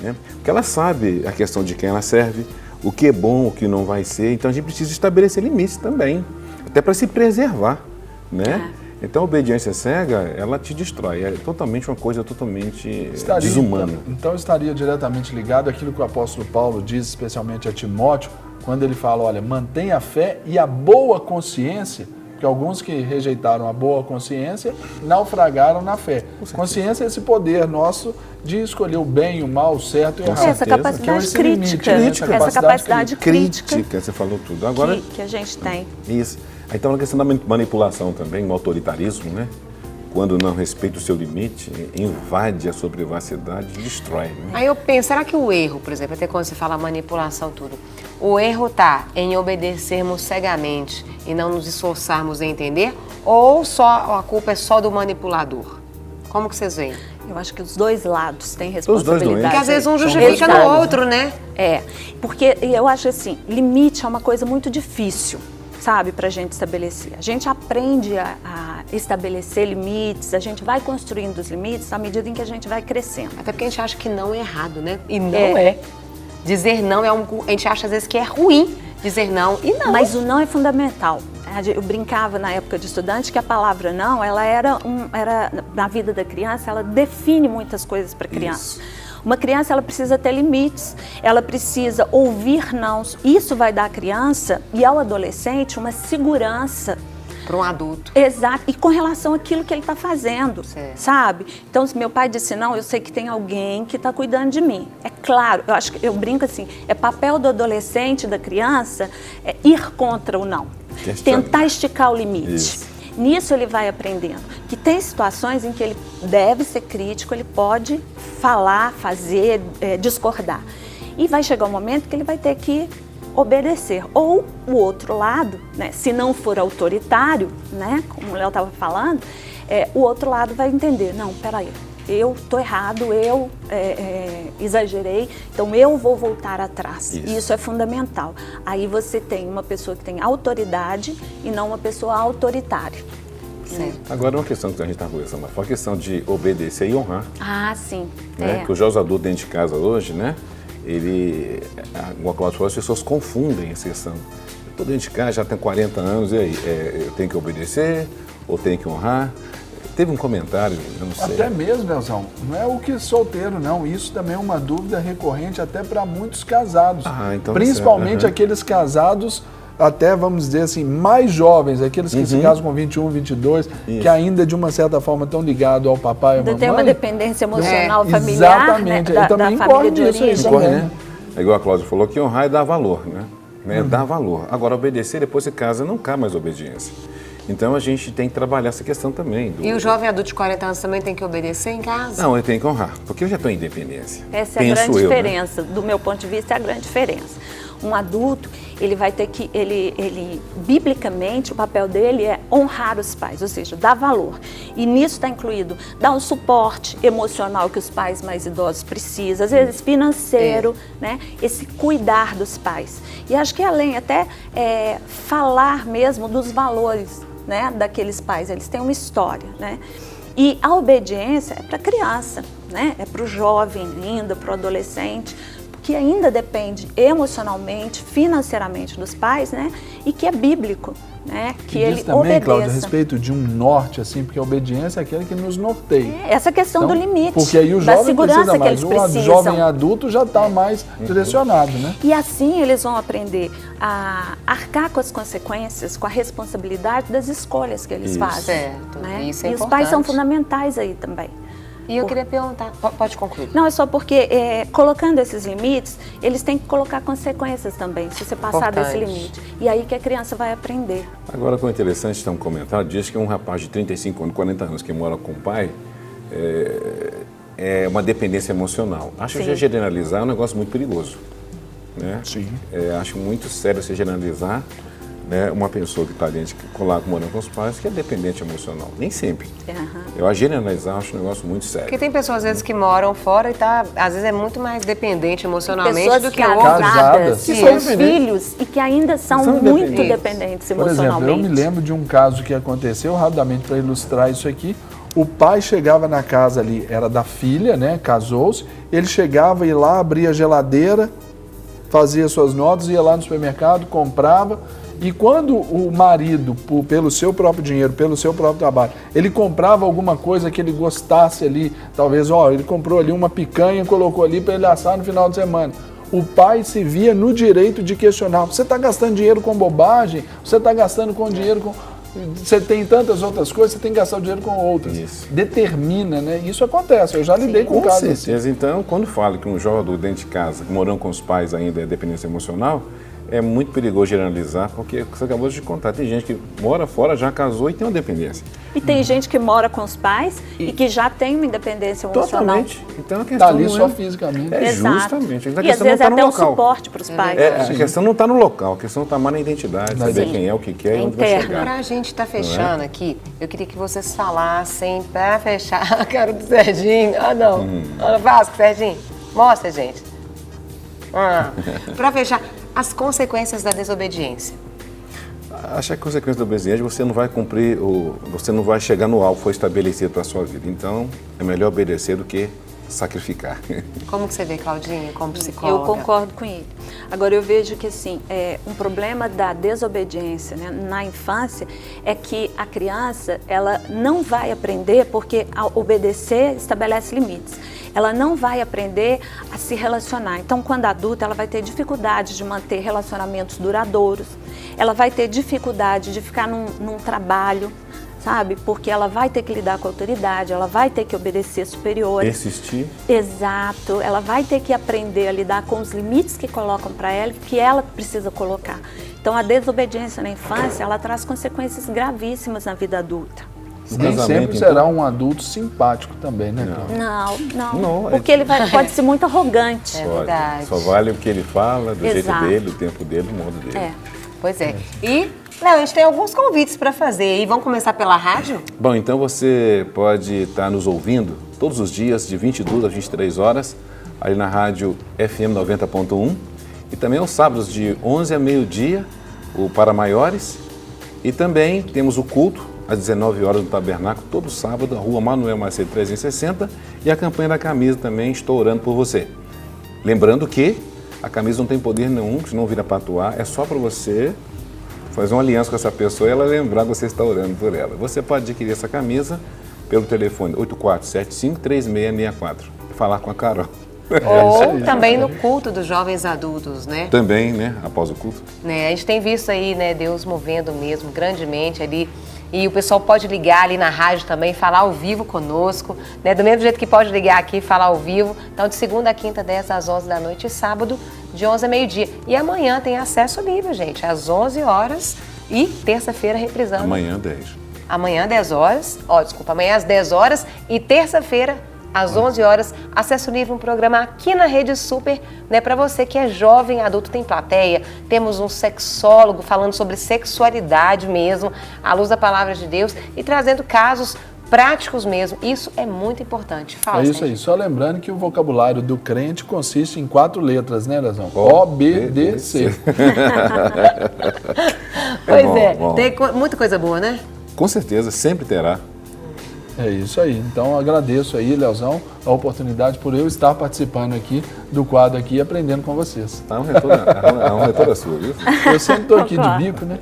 né? Porque ela sabe a questão de quem ela serve, o que é bom, o que não vai ser. Então a gente precisa estabelecer limites também, até para se preservar, né? Então a obediência cega, ela te destrói, é totalmente uma coisa totalmente desumana. Então estaria diretamente ligado àquilo que o apóstolo Paulo diz, especialmente a Timóteo, quando ele fala, olha, mantenha a fé e a boa consciência, porque alguns que rejeitaram a boa consciência naufragaram na fé. Consciência é esse poder nosso de escolher o bem, o mal, o certo e o errado. Essa capacidade crítica, essa capacidade crítica, você falou tudo. Agora, que a gente tem. Isso. Então, a questão da manipulação também, o autoritarismo, né? Quando não respeita o seu limite, invade a sua privacidade e destrói. Né? Aí eu penso, será que o erro, por exemplo, até quando você fala manipulação tudo, o erro está em obedecermos cegamente e não nos esforçarmos em entender, ou só a culpa é só do manipulador? Como que vocês veem? Eu acho que os dois lados têm responsabilidade. Porque às vezes um justifica no outro, né? Porque eu acho assim, limite é uma coisa muito difícil, sabe, pra gente estabelecer. A gente aprende a estabelecer limites, a gente vai construindo os limites à medida em que a gente vai crescendo. Até porque a gente acha que não é errado, né? E não é. Dizer não é a gente acha às vezes que é ruim dizer não e não. Mas o não é fundamental. Eu brincava na época de estudante que a palavra não, ela era na vida da criança, ela define muitas coisas para a criança. Isso. Uma criança, ela precisa ter limites, ela precisa ouvir nãos. Isso vai dar à criança e ao adolescente uma segurança. Para um adulto. Exato, e com relação àquilo que ele está fazendo, sabe? Então, se meu pai disse não, eu sei que tem alguém que está cuidando de mim. É claro, eu acho que eu brinco assim, é papel do adolescente, da criança, ir contra o não. Tentar esticar o limite. Isso. Nisso ele vai aprendendo. Que tem situações em que ele deve ser crítico, ele pode falar, fazer, discordar. E vai chegar um momento que ele vai ter que obedecer. Ou o outro lado, né, se não for autoritário, né, como o Léo estava falando, o outro lado vai entender, não, peraí, eu estou errado, eu exagerei, então eu vou voltar atrás. Isso é fundamental. Aí você tem uma pessoa que tem autoridade e não uma pessoa autoritária. Agora, uma questão que a gente está conversando, foi a questão de obedecer e honrar. Ah, sim. Né? Que os jovens adultos dentro de casa hoje, né? Como a Cláudia falou, as pessoas confundem essa questão. Eu estou dentro de casa, já tenho 40 anos, e aí? Eu tenho que obedecer ou tenho que honrar? Teve um comentário, eu não sei. Até mesmo, Nelson, não é o que solteiro, não. Isso também é uma dúvida recorrente até para muitos casados. Então principalmente aqueles casados, até vamos dizer assim, mais jovens, aqueles que se casam com 21, 22, que ainda de uma certa forma estão ligados ao papai e à mamãe. Tem uma dependência emocional familiar, exatamente, né, também da família de origem. origem. Né? É igual a Cláudia falou, que honrar é dar valor, né? Dar valor. Agora, obedecer, depois se casa, não cabe mais obediência. Então, a gente tem que trabalhar essa questão também. E o jovem adulto de 40 anos também tem que obedecer em casa? Não, ele tem que honrar, porque eu já estou em independência. Essa é a grande diferença, do meu ponto de vista, é a grande diferença. Um adulto, ele vai ter que, biblicamente, o papel dele é honrar os pais, ou seja, dar valor. E nisso está incluído dar um suporte emocional que os pais mais idosos precisam, às vezes financeiro, né? Esse cuidar dos pais. E acho que além até falar mesmo dos valores, né, daqueles pais, eles têm uma história, né? E a obediência é para a criança, né? É para o jovem ainda, para o adolescente, que ainda depende emocionalmente, financeiramente dos pais, né? E que é bíblico, né? Que ele também, obedeça. Cláudia, a respeito de um norte, assim, porque a obediência é aquele que nos norteia. Essa questão do limite, porque aí o da jovem segurança precisa que eles mais, precisam. O jovem adulto já está mais direcionado, né? E assim eles vão aprender a arcar com as consequências, com a responsabilidade das escolhas que eles fazem. Certo, né? Isso é e importante. os pais são fundamentais aí também. E eu queria perguntar, pode concluir. Não, é só porque colocando esses limites, eles têm que colocar consequências também, se você passar desse limite. E aí que a criança vai aprender. Agora, o interessante, tem um comentário, diz que um rapaz de 35 anos, 40 anos, que mora com o pai, é uma dependência emocional. Acho que generalizar é um negócio muito perigoso. Né? Sim. Acho muito sério você generalizar, né, uma pessoa que está dentro, morando com os pais, que é dependente emocional. Nem sempre. Eu a generalizar acho um negócio muito sério. Porque tem pessoas, às vezes, que moram fora e às vezes é muito mais dependente emocionalmente pessoas do que outras. casadas, que têm filhos e que ainda são muito dependentes emocionalmente. Por exemplo, eu me lembro de um caso que aconteceu, rapidamente para ilustrar isso aqui. O pai chegava na casa ali, era da filha, né? Casou-se. Ele chegava e lá abria a geladeira, fazia suas notas, ia lá no supermercado, comprava. E quando o marido, pelo seu próprio dinheiro, pelo seu próprio trabalho, ele comprava alguma coisa que ele gostasse ali, talvez, ele comprou ali uma picanha e colocou ali para ele assar no final de semana. O pai se via no direito de questionar: você está gastando dinheiro com bobagem? Você está gastando com dinheiro com... Você tem tantas outras coisas, você tem que gastar o dinheiro com outras. Isso. Determina, né? Isso acontece, eu já lidei com casos assim. Com certeza. Então, quando fala que um jovem adulto dentro de casa, morando com os pais ainda é dependência emocional, é muito perigoso generalizar, porque você acabou de contar, tem gente que mora fora, já casou e tem uma dependência. E tem gente que mora com os pais e que já tem uma independência emocional. Totalmente. Então a questão Está ali não só é... fisicamente. É Exato. justamente. A E às questão vezes não é tá até no um local. suporte para os pais. A questão não está no local, a questão está mais na identidade, saber Sim. quem é, o que quer e onde vai interno. chegar. Para a gente estar fechando aqui, eu queria que vocês falassem, para fechar, a cara do Serginho. Ah, não. Ana Vasco, Serginho, mostra, gente. Para fechar, as consequências da desobediência. Acho que a consequência da obediência, você não vai cumprir, você não vai chegar no alvo que foi estabelecido para a sua vida. Então, é melhor obedecer do que sacrificar. Como que você vê, Claudinha, como psicóloga? Eu concordo com ele. Agora, eu vejo que, assim, um problema da desobediência, né, na infância é que a criança, ela não vai aprender, porque ao obedecer estabelece limites. Ela não vai aprender a se relacionar. Então, quando adulta, ela vai ter dificuldade de manter relacionamentos duradouros. Ela vai ter dificuldade de ficar num trabalho, sabe? Porque ela vai ter que lidar com a autoridade, ela vai ter que obedecer superiores. Persistir. Exato. Ela vai ter que aprender a lidar com os limites que colocam para ela, que ela precisa colocar. Então, a desobediência na infância, ela traz consequências gravíssimas na vida adulta. Nem sempre será um adulto simpático também, né, Cláudia? Não. Porque ele pode ser muito arrogante. É verdade. Só vale o que ele fala, do jeito Exato. dele, o tempo dele, o modo dele. Pois é. E, Léo, a gente tem alguns convites para fazer. E vamos começar pela rádio? Bom, então você pode estar nos ouvindo todos os dias, de 22 às 23 horas, ali na rádio FM 90.1. E também aos sábados, de 11 a meio-dia, o Para Maiores. E também temos o culto às 19 horas no Tabernáculo, todo sábado, na Rua Manuel Macedo 360, e a campanha da camisa também, estou orando por você. Lembrando que a camisa não tem poder nenhum, se não vira para atuar, é só para você fazer uma aliança com essa pessoa e ela lembrar que você está orando por ela. Você pode adquirir essa camisa pelo telefone 8475-3664 e falar com a Carol. Ou também no culto dos jovens adultos, né? Também, né, após o culto. Né? A gente tem visto aí, né, Deus movendo mesmo grandemente ali. E o pessoal pode ligar ali na rádio também, falar ao vivo conosco, né? Do mesmo jeito que pode ligar aqui e falar ao vivo. Então, de segunda a quinta, 10 às 11 da noite e sábado, de 11 a meio-dia. E amanhã tem acesso livre, gente, às 11 horas e terça-feira reprisando. Amanhã, 10. Amanhã, 10 horas. Amanhã às 10 horas e terça-feira, às 11 horas, acesso livre, um programa aqui na Rede Super, né, para você que é jovem, adulto, tem plateia. Temos um sexólogo falando sobre sexualidade mesmo, à luz da palavra de Deus e trazendo casos práticos mesmo. Isso é muito importante. Fala, é isso aí. Só lembrando que o vocabulário do crente consiste em 4 letras, né, Lesão? OBDC. Pois bom. Tem muita coisa boa, né? Com certeza, sempre terá. É isso aí. Então, agradeço aí, Leozão, a oportunidade por eu estar participando aqui do quadro aqui e aprendendo com vocês. É um retorno sua, viu? Eu sempre estou aqui de bico, né?